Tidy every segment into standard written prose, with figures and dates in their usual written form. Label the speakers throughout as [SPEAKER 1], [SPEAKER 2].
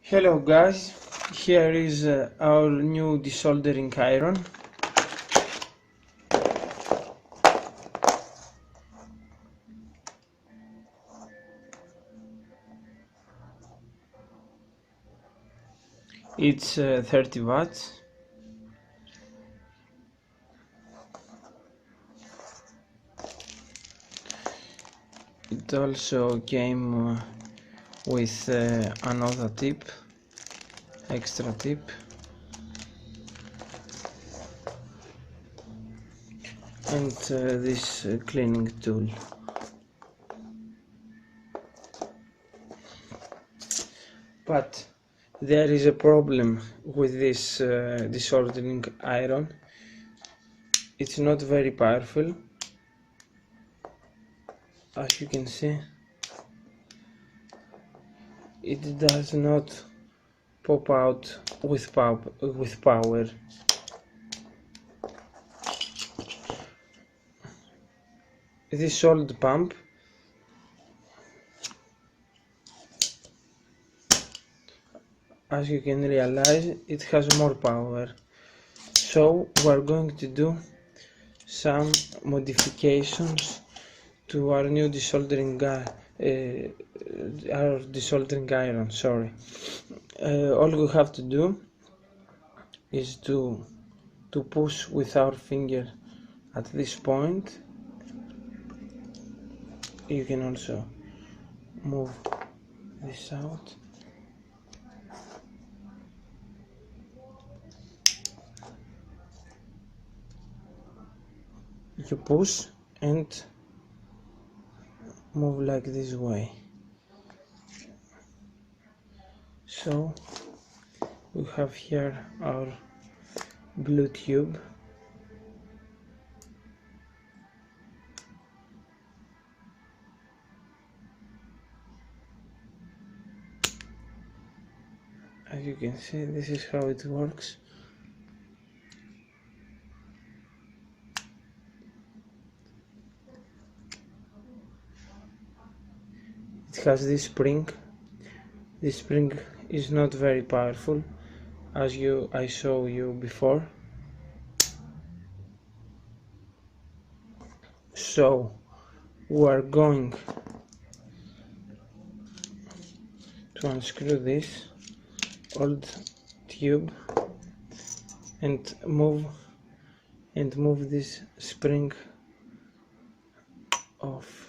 [SPEAKER 1] Hello guys, here is our new desoldering iron. It's 30 watts. It also came with another tip, extra tip, and this cleaning tool. But there is a problem with this desoldering iron. It's not very powerful, as you can see. It does not pop out with power. This old pump as you can realize, it has more power. So we're going to do some modifications to our new desoldering iron. Sorry. All we have to do is to push with our finger at this point. You can also move this out. You push and move like this way. So we have here our blue tube. As you can see, this is how it works. It has this spring. This spring is not very powerful, as I showed you before. So we are going to unscrew this old tube and move this spring off.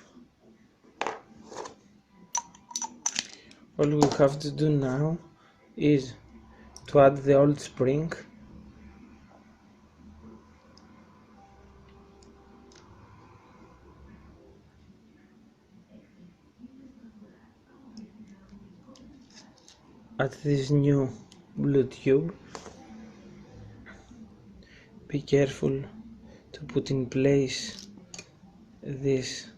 [SPEAKER 1] All we have to do now is to add the old spring at this new blue tube. Be careful to put in place this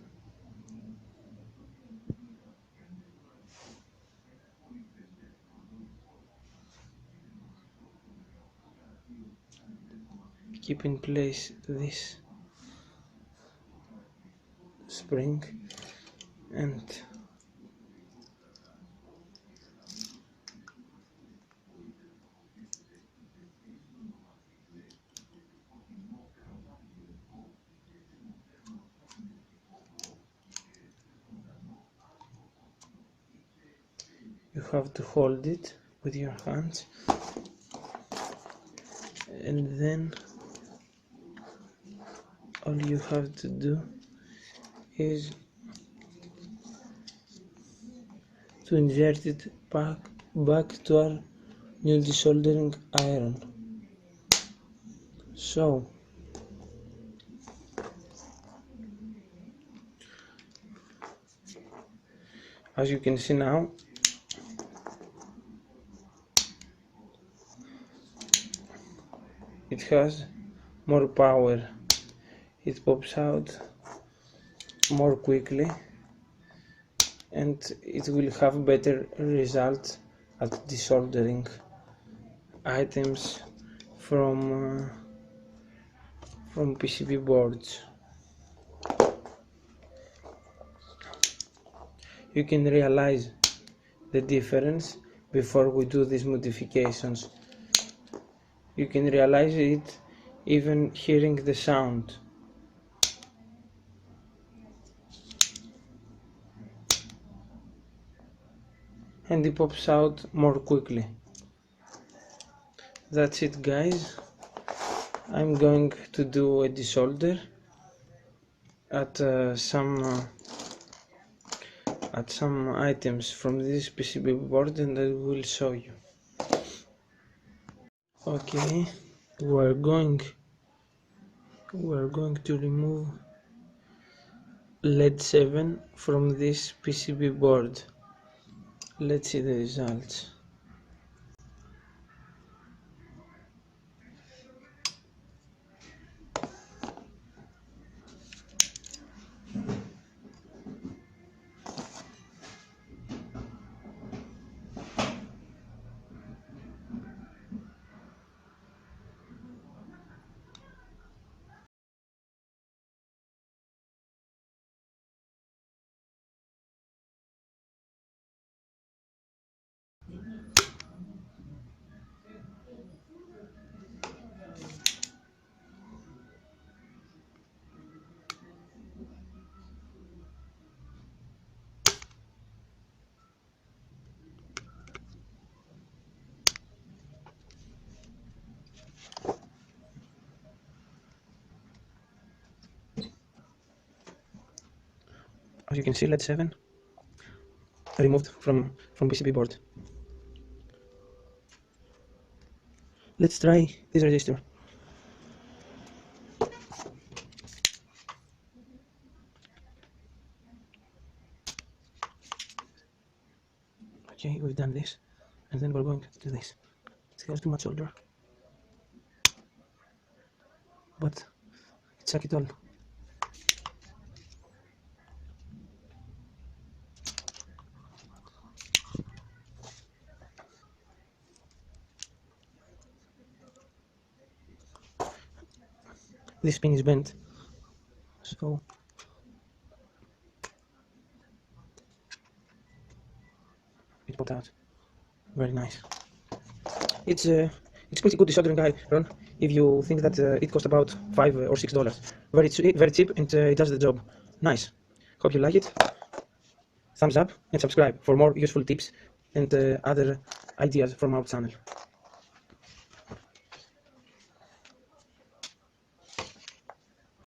[SPEAKER 1] keep in place this spring, and you have to hold it with your hands, and then all you have to do is to insert it back to our new desoldering iron. So as you can see now, it has more power. It pops out more quickly, and it will have better results at desoldering items from PCB boards. You can realize the difference before we do these modifications. You can realize it even hearing the sound. And it pops out more quickly. That's it, guys. I'm going to do a desolder at some items from this PCB board, and I will show you. Okay, we're going to remove LED 7 from this PCB board. Let's see the results. As you can see, LED 7 removed from PCB board. Let's try this resistor. Okay, we've done this, and then we're going to do this. It has too much solder, but check it all. This pin is bent, so it popped out. Very nice. It's pretty good desoldering iron if you think that it costs about $5 or $6. Very cheap, and it does the job. Nice. Hope you like it. Thumbs up and subscribe for more useful tips and other ideas from our channel.